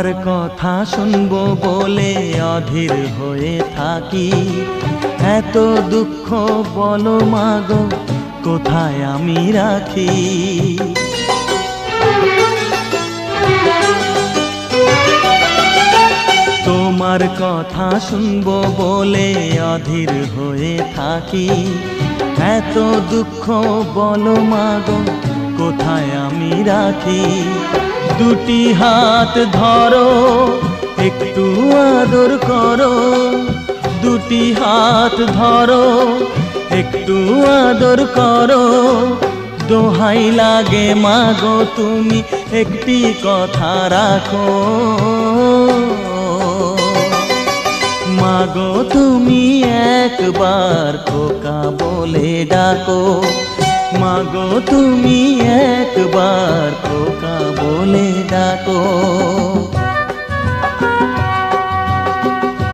তোমার কথা শুনবো বলে অধীর হয়ে থাকি। এত দুঃখ বলো মাগো কোথায় আমি রাখি। তোমার কথা শুনবো বলে অধীর হয়ে থাকি। এত দুঃখ বলো মাগো কোথায় আমি রাখি। দুটি হাত ধরো একটু আদর করো, দুটি হাত ধরো একটু আদর করো। দোহাই লাগে মাগো তুমি একটি কথা রাখো। মাগো তুমি একবার খোকা বলে ডাকো। মাগো তুমি একবার খোকা বলে ডাকো।